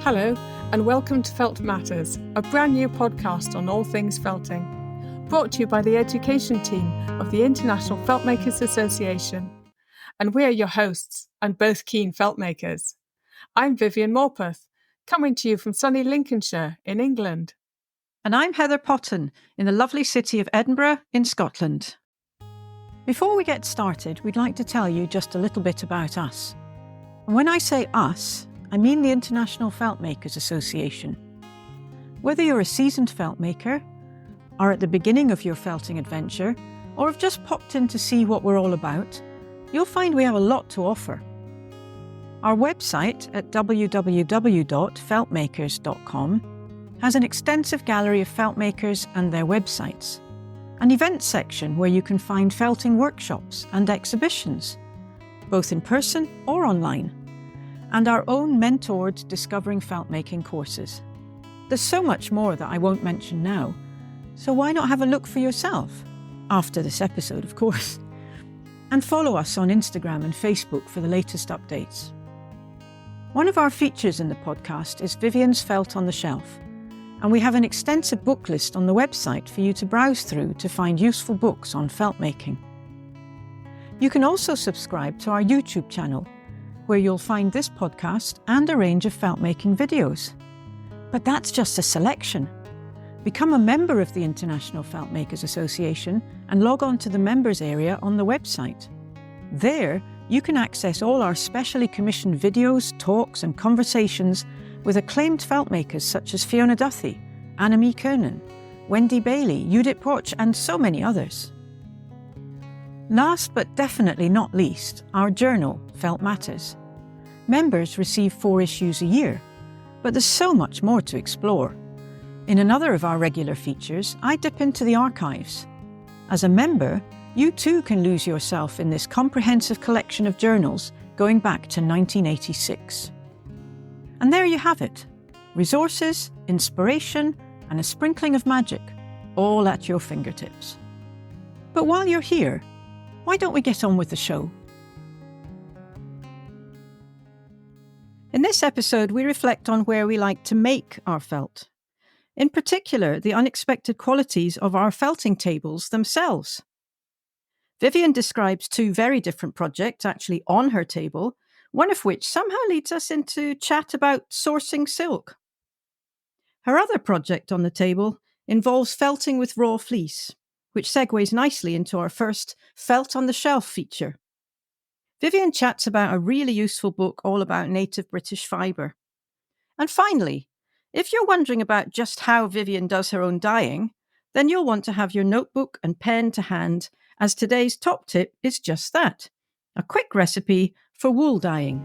Hello, and welcome to Felt Matters, a brand new podcast on all things felting, brought to you by the education team of the International Feltmakers Association. And we're your hosts, and both keen feltmakers. I'm Vivian Morpeth, coming to you from sunny Lincolnshire in England. And I'm Heather Potton in the lovely city of Edinburgh in Scotland. Before we get started, we'd like to tell you just a little bit about us. And when I say us, I mean the International Feltmakers Association. Whether you're a seasoned feltmaker, are at the beginning of your felting adventure, or have just popped in to see what we're all about, you'll find we have a lot to offer. Our website at www.feltmakers.com has an extensive gallery of feltmakers and their websites, an events section where you can find felting workshops and exhibitions, both in person or online, and our own mentored Discovering Feltmaking courses. There's so much more that I won't mention now, so why not have a look for yourself? After this episode, of course. And follow us on Instagram and Facebook for the latest updates. One of our features in the podcast is Vivian's Felt on the Shelf, and we have an extensive book list on the website for you to browse through to find useful books on feltmaking. You can also subscribe to our YouTube channel, where you'll find this podcast and a range of feltmaking videos. But that's just a selection. Become a member of the International Feltmakers Association and log on to the members area on the website. There, you can access all our specially commissioned videos, talks and conversations with acclaimed feltmakers such as Fiona Duthie, Annemie Kernan, Wendy Bailey, Judith Watch and so many others. Last but definitely not least, our journal, Felt Matters. Members receive 4 issues a year, but there's so much more to explore. In another of our regular features, I dip into the archives. As a member, you too can lose yourself in this comprehensive collection of journals going back to 1986. And there you have it. Resources, inspiration, and a sprinkling of magic, all at your fingertips. But while you're here, why don't we get on with the show? In this episode, we reflect on where we like to make our felt. In particular, the unexpected qualities of our felting tables themselves. Vivian describes 2 very different projects actually on her table, one of which somehow leads us into chat about sourcing silk. Her other project on the table involves felting with raw fleece, which segues nicely into our first Felt on the Shelf feature. Vivian chats about a really useful book all about native British fibre. And finally, if you're wondering about just how Vivian does her own dyeing, then you'll want to have your notebook and pen to hand, as today's top tip is just that, a quick recipe for wool dyeing.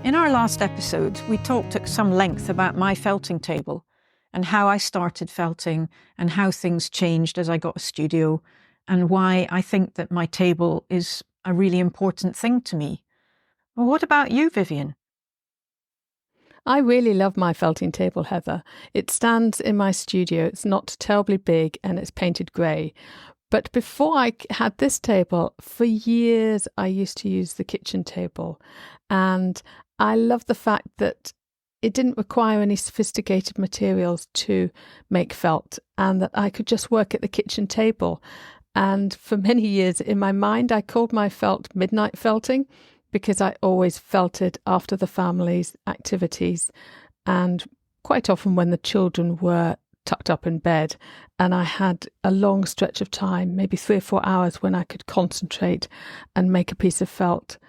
In our last episode, we talked at some length about my felting table and how I started felting and how things changed as I got a studio and why I think that my table is a really important thing to me. Well, what about you, Vivian? I really love my felting table, Heather. It stands in my studio. It's not terribly big and it's painted grey. But before I had this table, for years I used to use the kitchen table. And I love the fact that it didn't require any sophisticated materials to make felt and that I could just work at the kitchen table. And for many years in my mind, I called my felt midnight felting because I always felted after the family's activities and quite often when the children were tucked up in bed and I had a long stretch of time, maybe 3 or 4 hours when I could concentrate and make a piece of felt.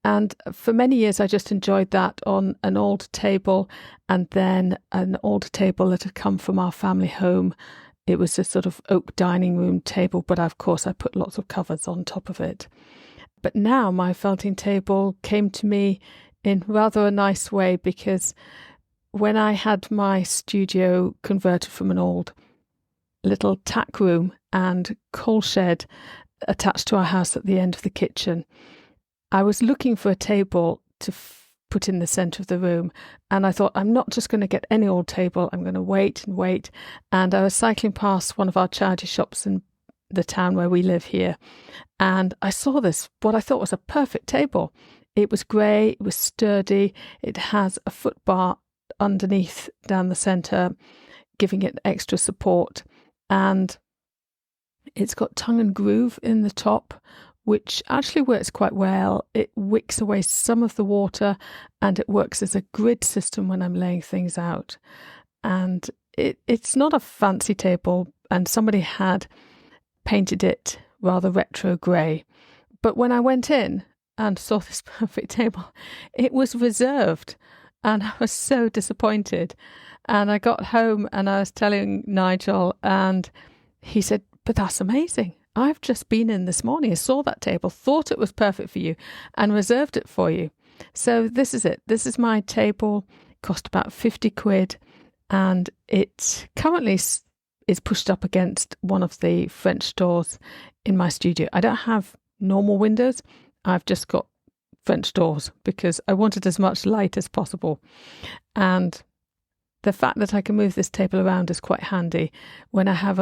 And for many years, I just enjoyed that on an old table and then an old table that had come from our family home. It was a sort of oak dining room table, but of course I put lots of covers on top of it. But now my felting table came to me in rather a nice way because when I had my studio converted from an old little tack room and coal shed attached to our house at the end of the kitchen, I was looking for a table to put in the centre of the room. And I thought, I'm not just going to get any old table. I'm going to wait and wait. And I was cycling past one of our charity shops in the town where we live here. And I saw this, what I thought was a perfect table. It was grey, it was sturdy. It has a foot bar underneath down the centre, giving it extra support. And it's got tongue and groove in the top, which actually works quite well. It wicks away some of the water, and it works as a grid system when I'm laying things out. And it's not a fancy table, and somebody had painted it rather retro grey. But when I went in and saw this perfect table, it was reserved, and I was so disappointed. And I got home and I was telling Nigel, and he said, "But that's amazing. I've just been in this morning, I saw that table, thought it was perfect for you, and reserved it for you." So this is it. This is my table. Cost about 50 quid, and it currently is pushed up against one of the French doors in my studio. I don't have normal windows. I've just got French doors because I wanted as much light as possible. And the fact that I can move this table around is quite handy. When I have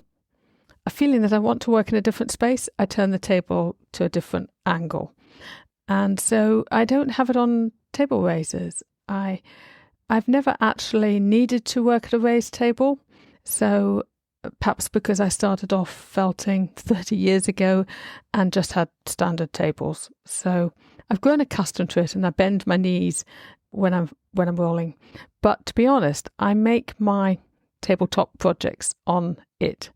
a feeling that I want to work in a different space, I turn the table to a different angle. And so I don't have it on table raisers. I've never actually needed to work at a raised table. So perhaps because I started off felting 30 years ago and just had standard tables. So I've grown accustomed to it, and I bend my knees when I'm rolling. But to be honest, I make my tabletop projects on it.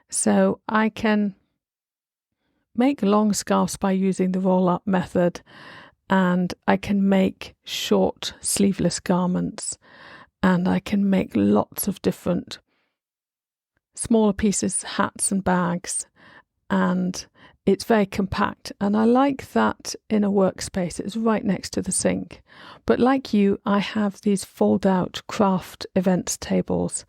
So I can make long scarves by using the roll-up method, and I can make short sleeveless garments, and I can make lots of different smaller pieces, hats and bags, and it's very compact. And I like that in a workspace. It's right next to the sink. But like you, I have these fold-out craft events tables,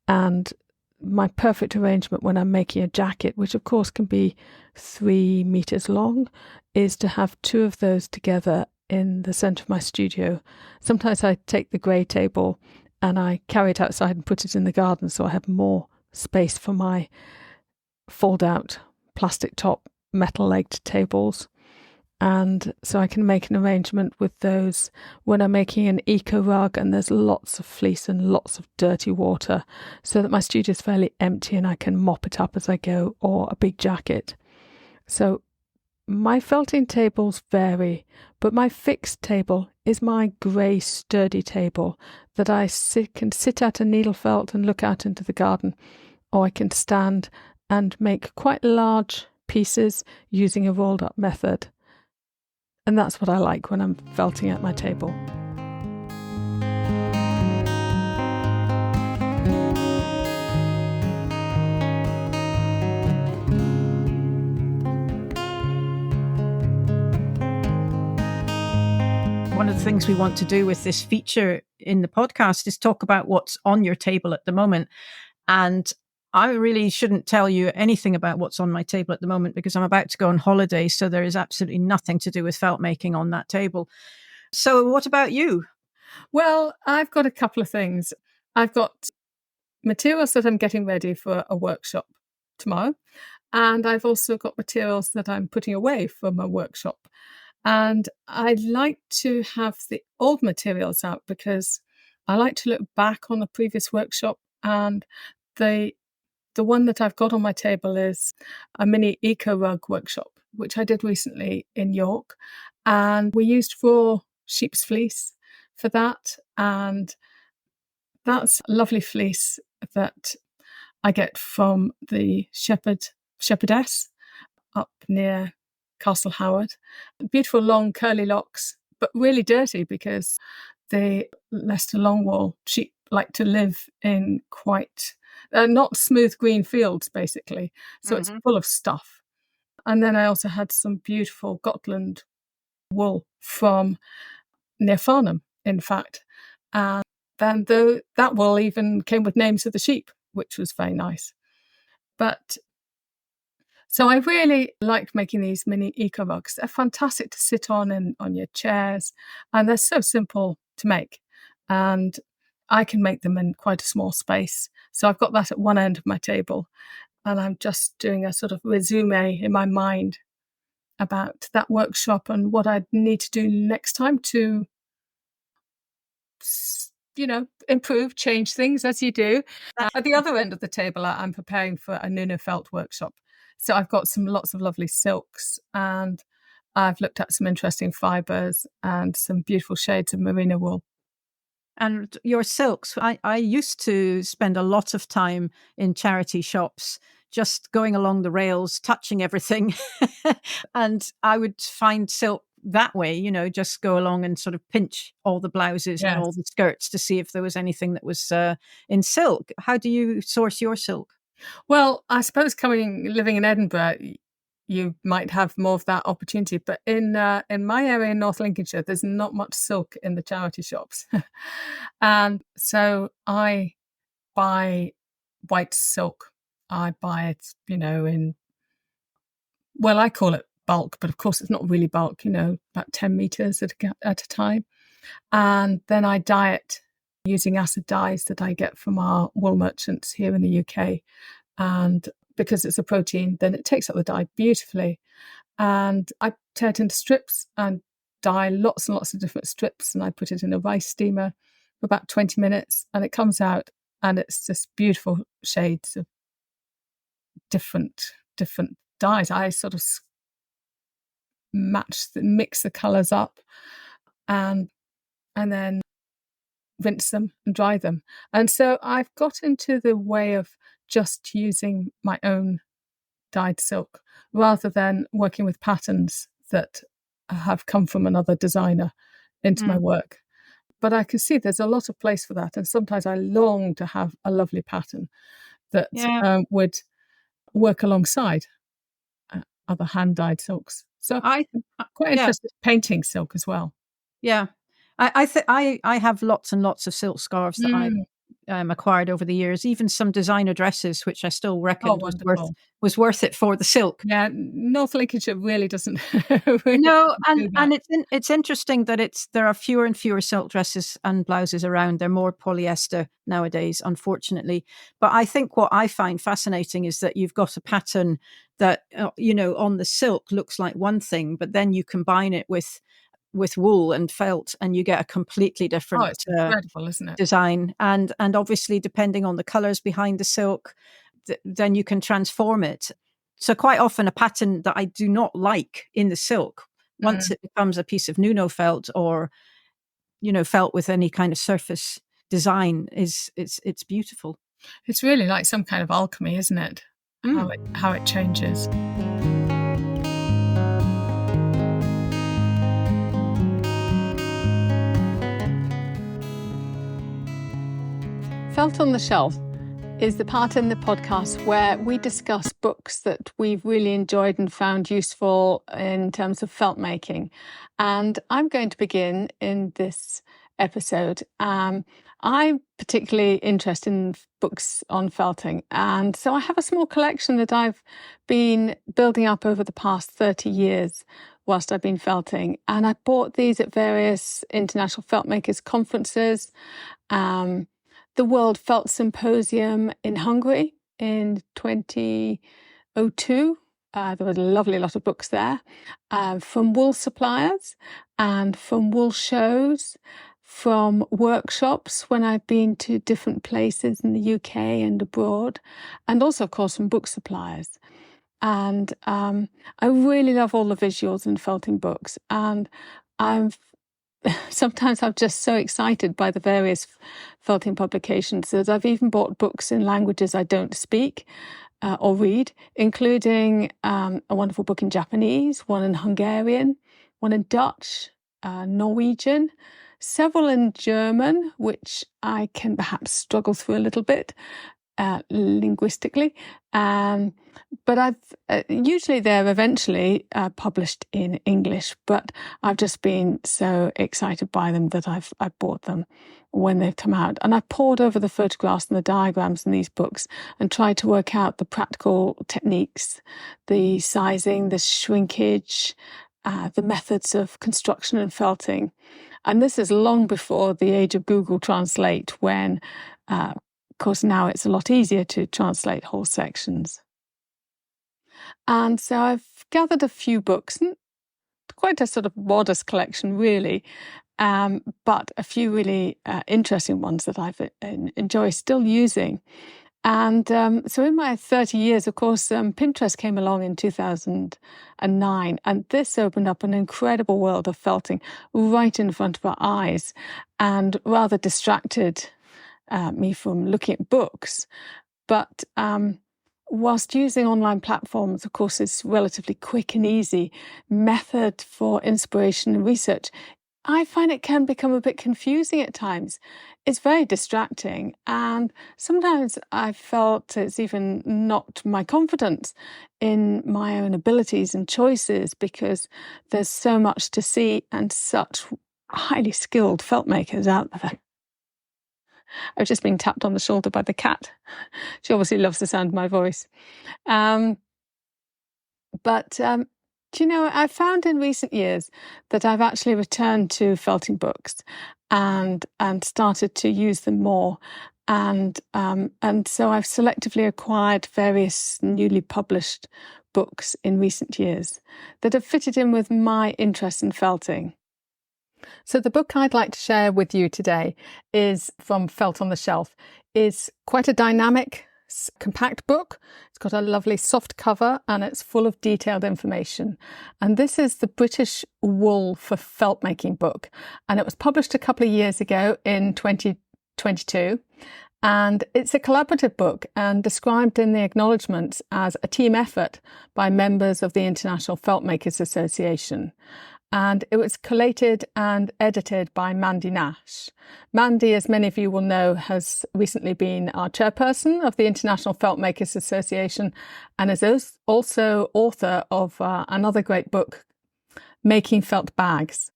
and my perfect arrangement when I'm making a jacket, which of course can be 3 meters long, is to have 2 of those together in the centre of my studio. Sometimes I take the grey table and I carry it outside and put it in the garden, so I have more space for my fold-out plastic top metal-legged tables. And so I can make an arrangement with those when I'm making an eco rug and there's lots of fleece and lots of dirty water, so that my studio is fairly empty and I can mop it up as I go, or a big jacket. So my felting tables vary, but my fixed table is my grey sturdy table that I can sit at a needle felt and look out into the garden, or I can stand and make quite large pieces using a rolled up method. And that's what I like when I'm felting at my table. One of the things we want to do with this feature in the podcast is talk about what's on your table at the moment. And I really shouldn't tell you anything about what's on my table at the moment because I'm about to go on holiday. So there is absolutely nothing to do with felt making on that table. So what about you? Well, I've got a couple of things. I've got materials that I'm getting ready for a workshop tomorrow. And I've also got materials that I'm putting away from a workshop. And I like to have the old materials out because I like to look back on the previous workshop. And the one that I've got on my table is a mini eco rug workshop, which I did recently in York. And we used raw sheep's fleece for that. And that's lovely fleece that I get from the shepherdess up near Castle Howard. Beautiful long curly locks, but really dirty because the Leicester Longwall sheep like to live in quite not smooth green fields, basically. So it's full of stuff. And then I also had some beautiful Gotland wool from near Farnham, in fact. And then that wool even came with names of the sheep, which was very nice. But So I really like making these mini eco rugs. They're fantastic to sit on and on your chairs, and they're so simple to make. And I can make them in quite a small space. So I've got that at one end of my table, and I'm just doing a sort of resume in my mind about that workshop and what I need to do next time to, improve, change things as you do. At the other end of the table, I'm preparing for a Nuno Felt workshop. So I've got lots of lovely silks, and I've looked at some interesting fibres and some beautiful shades of merino wool. And your silks, I used to spend a lot of time in charity shops, just going along the rails, touching everything. And I would find silk that way, just go along and sort of pinch all the blouses and all Yes. the skirts to see if there was anything that was in silk. How do you source your silk? Well, I suppose living in Edinburgh, you might have more of that opportunity. But in my area in North Lincolnshire, there's not much silk in the charity shops, and so I buy white silk. I buy it, I call it bulk, but of course it's not really bulk. About 10 meters at a time, and then I dye it using acid dyes that I get from our wool merchants here in the UK. And because it's a protein, then it takes up the dye beautifully. And I tear it into strips and dye lots and lots of different strips, and I put it in a rice steamer for about 20 minutes, and it comes out, and it's just beautiful shades of different dyes. I sort of mix the colours up, and then rinse them and dry them. And so I've got into the way of just using my own dyed silk rather than working with patterns that have come from another designer into my work. But I can see there's a lot of place for that. And sometimes I long to have a lovely pattern that would work alongside other hand-dyed silks. So I I'm quite yeah. interested in painting silk as well. Yeah. I have lots and lots of silk scarves that I acquired over the years, even some designer dresses, which I still Oh, reckoned wonderful. was worth it for the silk. Yeah, North Lincolnshire really doesn't really No, do that. and it's interesting that there are fewer and fewer silk dresses and blouses around. They're more polyester nowadays, unfortunately. But I think what I find fascinating is that you've got a pattern that on the silk looks like one thing, but then you combine it with wool and felt, and you get a completely Oh, different it's incredible, isn't it? design. And obviously, depending on the colors behind the silk, then you can transform it. So quite often, a pattern that I do not like in the silk, once it becomes a piece of Nuno felt or felt with any kind of surface design, it's beautiful. It's really like some kind of alchemy, isn't it? How it changes. Felt on the Shelf is the part in the podcast where we discuss books that we've really enjoyed and found useful in terms of felt making. And I'm going to begin in this episode. I'm particularly interested in books on felting. And so I have a small collection that I've been building up over the past 30 years whilst I've been felting. And I bought these at various international felt makers conferences. The World Felt Symposium in Hungary in 2002. There was a lovely lot of books there from wool suppliers and from wool shows, from workshops when I've been to different places in the UK and abroad, and also, of course, from book suppliers. And I really love all the visuals in felting books. And sometimes I'm just so excited by the various felting publications that I've even bought books in languages I don't speak or read, including a wonderful book in Japanese, one in Hungarian, one in Dutch, Norwegian, several in German, which I can perhaps struggle through a little bit, linguistically. But I've usually they're eventually published in English, but I've just been so excited by them that I bought them when they've come out. And I pored over the photographs and the diagrams in these books and tried to work out the practical techniques, the sizing, the shrinkage, the methods of construction and felting. And this is long before the age of Google Translate, when, of course, now it's a lot easier to translate whole sections. And so I've gathered a few books, quite a sort of modest collection, really, but a few really interesting ones that I've enjoy still using. And so in my 30 years, of course, Pinterest came along in 2009, and this opened up an incredible world of felting right in front of our eyes and rather distracted me from looking at books. But whilst using online platforms, of course, is relatively quick and easy method for inspiration and research, I find it can become a bit confusing at times. It's very distracting, and sometimes I felt it's even knocked my confidence in my own abilities and choices, because there's so much to see and such highly skilled felt makers out there. I've just been tapped on the shoulder by the cat. She obviously loves the sound of my voice. Do you know, I've found in recent years that I've actually returned to felting books and started to use them more. And so I've selectively acquired various newly published books in recent years that have fitted in with my interest in felting. So the book I'd like to share with you today is from Felt on the Shelf. It's quite a dynamic, compact book. It's got a lovely soft cover and it's full of detailed information. And this is the British Wool for Felt Making book. And it was published a couple of years ago in 2022. And it's a collaborative book and described in the acknowledgements as a team effort by members of the International Felt Makers Association. And it was collated and edited by Mandy Nash. Mandy, as many of you will know, has recently been our chairperson of the International Felt Makers Association and is also author of another great book, Making Felt Bags.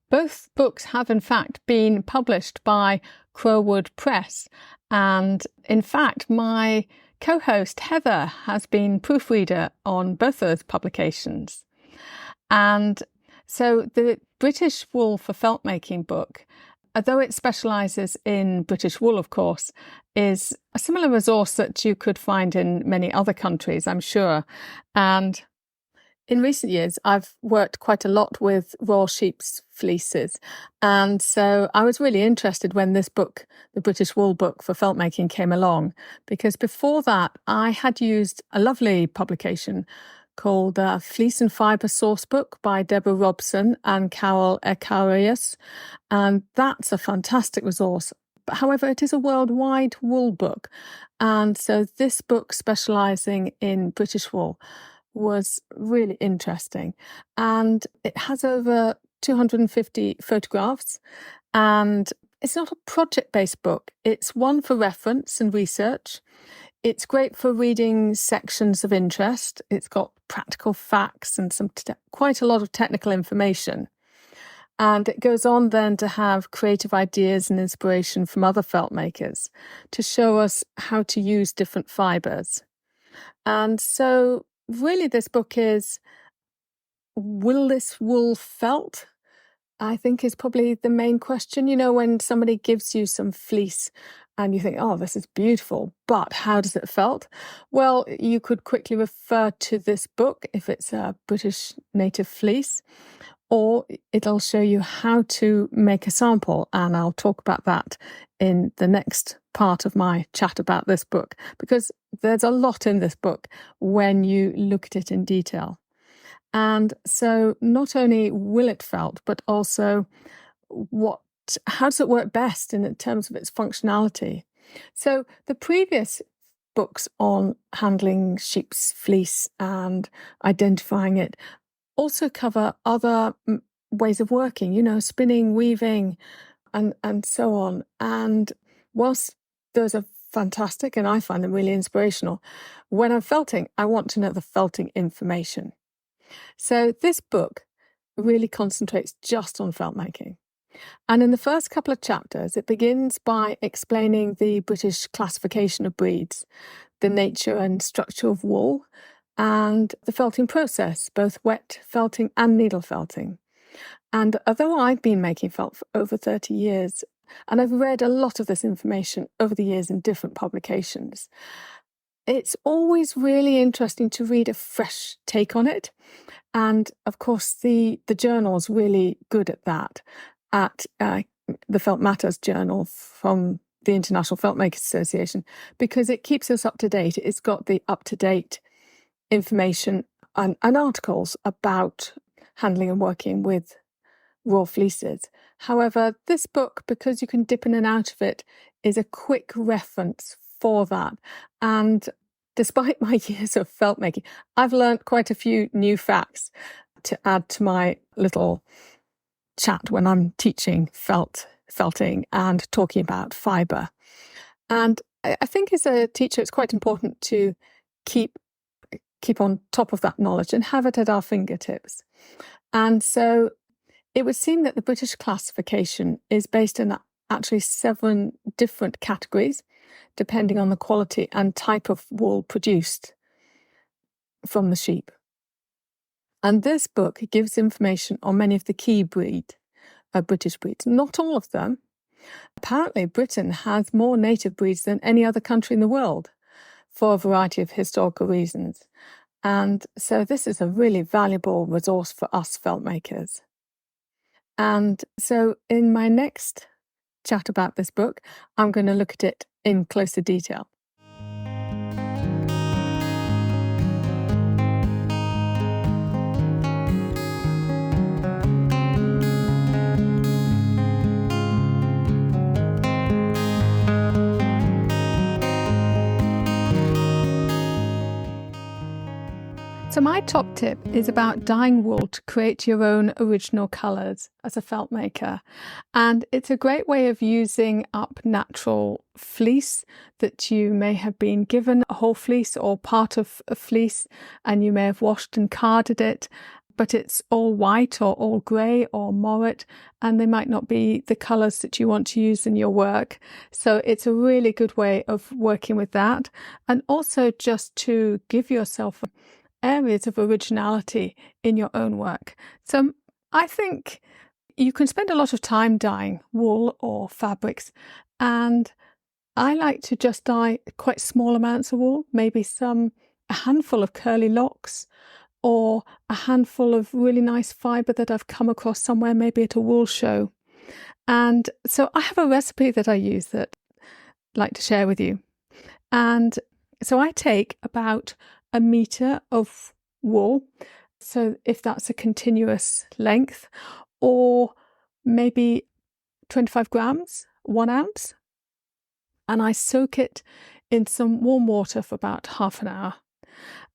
Both books have in fact been published by Crowwood Press. And in fact, my co-host Heather has been proofreader on both those publications. And so the British Wool for Felt Making book, although it specialises in British wool, of course, is a similar resource that you could find in many other countries, I'm sure. And in recent years, I've worked quite a lot with Royal Sheep's fleeces. And so I was really interested when this book, the British Wool book for felt making, came along, because before that, I had used a lovely publication called Fleece and Fibre Sourcebook by Deborah Robson and Carol Ecarius. And that's a fantastic resource. However, it is a worldwide wool book. And so this book, specialising in British wool, was really interesting. And it has over 250 photographs. And it's not a project-based book. It's one for reference and research. It's great for reading sections of interest. It's got practical facts and quite a lot of technical information. And it goes on then to have creative ideas and inspiration from other felt makers to show us how to use different fibres. And so really this book is, will this wool felt? I think is probably the main question. You know, when somebody gives you some fleece and you think, oh, this is beautiful, but how does it felt? Well, you could quickly refer to this book if it's a British native fleece, or it'll show you how to make a sample. And I'll talk about that in the next part of my chat about this book, because there's a lot in this book when you look at it in detail. And so not only will it felt, but also how does it work best in terms of its functionality? So the previous books on handling sheep's fleece and identifying it also cover other ways of working, you know, spinning, weaving, and so on. And whilst those are fantastic and I find them really inspirational. When I'm felting, I want to know the felting information. So this book really concentrates just on felt making. And in the first couple of chapters, it begins by explaining the British classification of breeds, the nature and structure of wool, and the felting process, both wet felting and needle felting. And although I've been making felt for over 30 years, and I've read a lot of this information over the years in different publications, it's always really interesting to read a fresh take on it. And of course, the journal's really good at that, at the Felt Matters journal from the International Felt Makers Association, because it keeps us up to date. It's got the up-to-date information and articles about handling and working with raw fleeces. However, this book, because you can dip in and out of it, is a quick reference for that. And despite my years of felt making, I've learned quite a few new facts to add to my little chat when I'm teaching felting and talking about fibre. And I think as a teacher, it's quite important to keep on top of that knowledge and have it at our fingertips. And so it would seem that the British classification is based on actually 7 different categories, depending on the quality and type of wool produced from the sheep. And this book gives information on many of the key British breeds, not all of them. Apparently, Britain has more native breeds than any other country in the world for a variety of historical reasons. And so this is a really valuable resource for us felt makers. And so in my next chat about this book, I'm going to look at it in closer detail. So my top tip is about dyeing wool to create your own original colours as a felt maker. And it's a great way of using up natural fleece that you may have been given, a whole fleece or part of a fleece, and you may have washed and carded it, but it's all white or all grey or morat, and they might not be the colours that you want to use in your work. So it's a really good way of working with that. And also just to give yourself areas of originality in your own work. So I think you can spend a lot of time dyeing wool or fabrics, and I like to just dye quite small amounts of wool, maybe a handful of curly locks or a handful of really nice fibre that I've come across somewhere, maybe at a wool show. And so I have a recipe that I use that I'd like to share with you. And so I take about 1 metre of wool, so if that's a continuous length, or maybe 25 grams, 1 ounce, and I soak it in some warm water for about half an hour.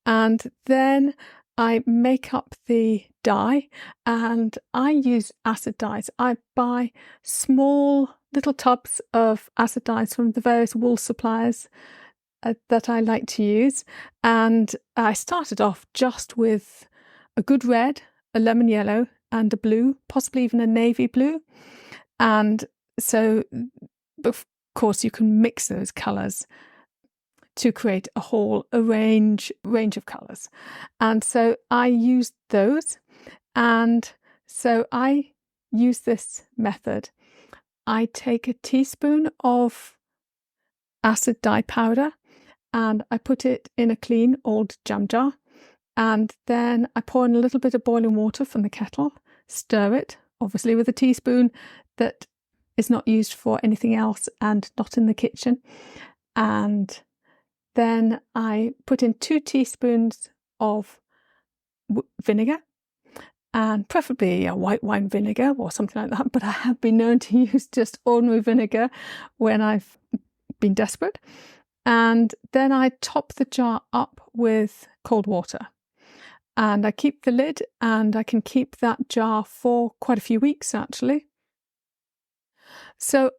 And then I make up the dye, and I use acid dyes. I buy small little tubs of acid dyes from the various wool suppliers that I like to use. And I started off just with a good red, a lemon yellow, and a blue, possibly even a navy blue. And so, of course, you can mix those colours to create a range of colours. And so I used those. And so I use this method. I take a teaspoon of acid dye powder, and I put it in a clean old jam jar, and then I pour in a little bit of boiling water from the kettle, stir it, obviously with a teaspoon that is not used for anything else and not in the kitchen, and then I put in 2 teaspoons of vinegar, and preferably a white wine vinegar or something like that, but I have been known to use just ordinary vinegar when I've been desperate. And then I top the jar up with cold water, and I keep the lid, and I can keep that jar for quite a few weeks actually. So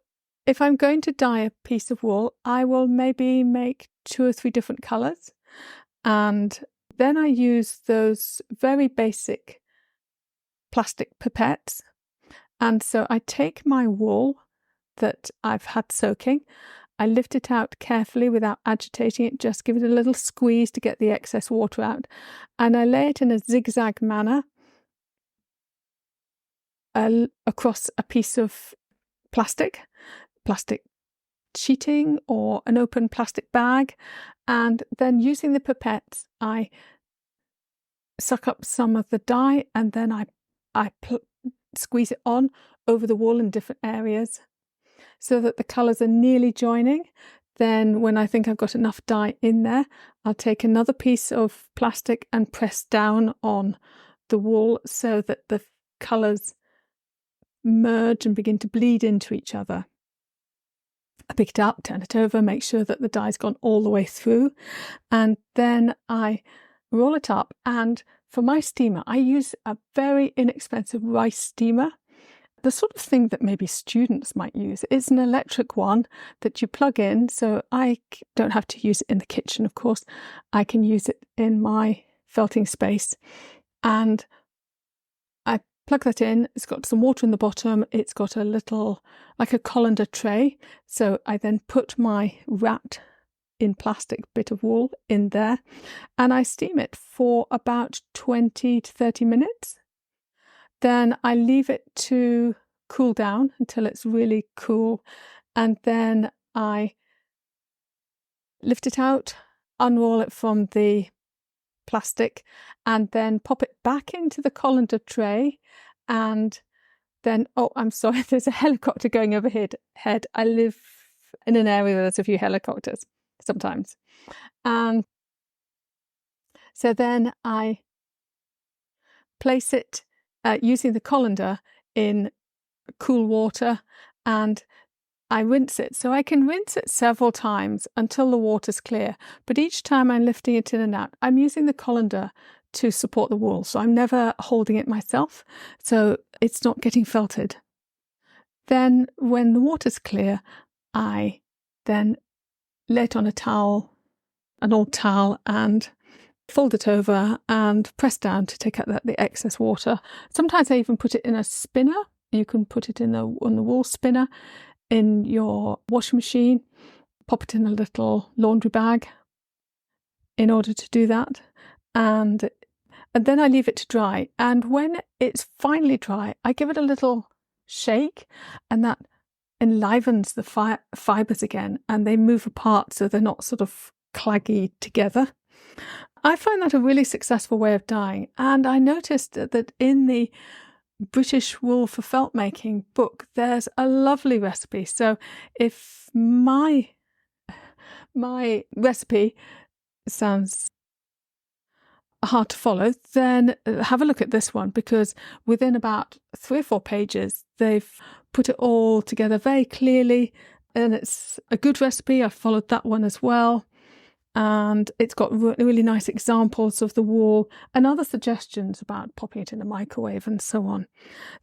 if I'm going to dye a piece of wool, I will maybe make 2 or 3 different colours. And then I use those very basic plastic pipettes. And so I take my wool that I've had soaking, I lift it out carefully without agitating it, just give it a little squeeze to get the excess water out. And I lay it in a zigzag manner across a piece of plastic sheeting or an open plastic bag. And then using the pipettes, I suck up some of the dye and then I squeeze it on over the wool in different areas so that the colours are nearly joining. Then when I think I've got enough dye in there, I'll take another piece of plastic and press down on the wool so that the colours merge and begin to bleed into each other. I pick it up, turn it over, make sure that the dye's gone all the way through, and then I roll it up. And for my steamer, I use a very inexpensive rice steamer. The sort of thing that maybe students might use. It's an electric one that you plug in, so I don't have to use it in the kitchen, of course. I can use it in my felting space. And I plug that in. It's got some water in the bottom. It's got a little, like a colander tray. So I then put my wrapped in plastic bit of wool in there and I steam it for about 20 to 30 minutes. Then I leave it to cool down until it's really cool. And then I lift it out, unroll it from the plastic, and then pop it back into the colander tray. And then, oh, I'm sorry, there's a helicopter going overhead. I live in an area where there's a few helicopters sometimes. And so then I place it using the colander in cool water and I rinse it. So I can rinse it several times until the water's clear. But each time I'm lifting it in and out, I'm using the colander to support the wool. So I'm never holding it myself. So it's not getting felted. Then when the water's clear, I then lay it on a towel, an old towel, and fold it over and press down to take out the excess water. Sometimes I even put it in a spinner. You can put it on the wool spinner in your washing machine, pop it in a little laundry bag in order to do that. And then I leave it to dry. And when it's finally dry, I give it a little shake and that enlivens the fibres again and they move apart so they're not sort of claggy together. I find that a really successful way of dyeing. And I noticed that in the British Wool for Felt Making book, there's a lovely recipe. So if my recipe sounds hard to follow, then have a look at this one, because within about 3 or 4 pages, they've put it all together very clearly. And it's a good recipe. I followed that one as well. And it's got really nice examples of the wool and other suggestions about popping it in the microwave and so on.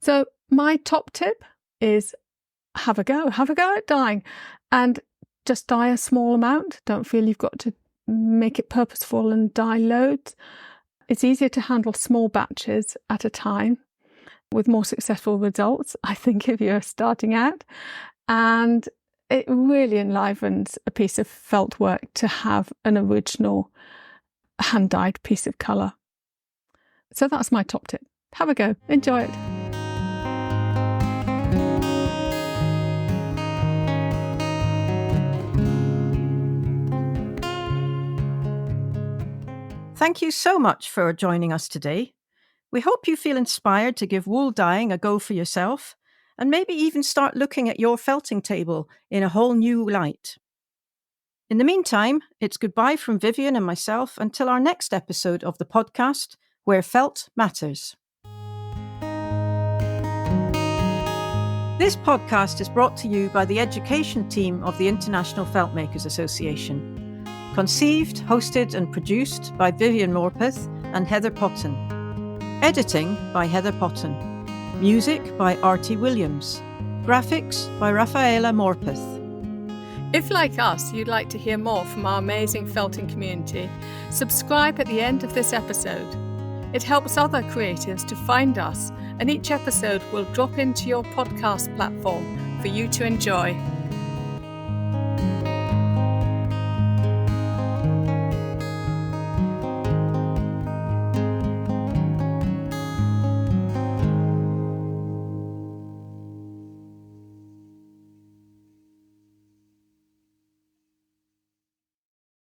So my top tip is have a go at dyeing and just dye a small amount. Don't feel you've got to make it purposeful and dye loads. It's easier to handle small batches at a time with more successful results, I think, if you're starting out. And it really enlivens a piece of felt work to have an original hand-dyed piece of colour. So that's my top tip. Have a go. Enjoy it. Thank you so much for joining us today. We hope you feel inspired to give wool dyeing a go for yourself and maybe even start looking at your felting table in a whole new light. In the meantime, it's goodbye from Vivian and myself until our next episode of the podcast, Where Felt Matters. This podcast is brought to you by the education team of the International Feltmakers Association. Conceived, hosted and produced by Vivian Morpeth and Heather Potton. Editing by Heather Potton. Music by Artie Williams. Graphics by Rafaela Morpeth. If, like us, you'd like to hear more from our amazing felting community, subscribe at the end of this episode. It helps other creatives to find us, and each episode will drop into your podcast platform for you to enjoy.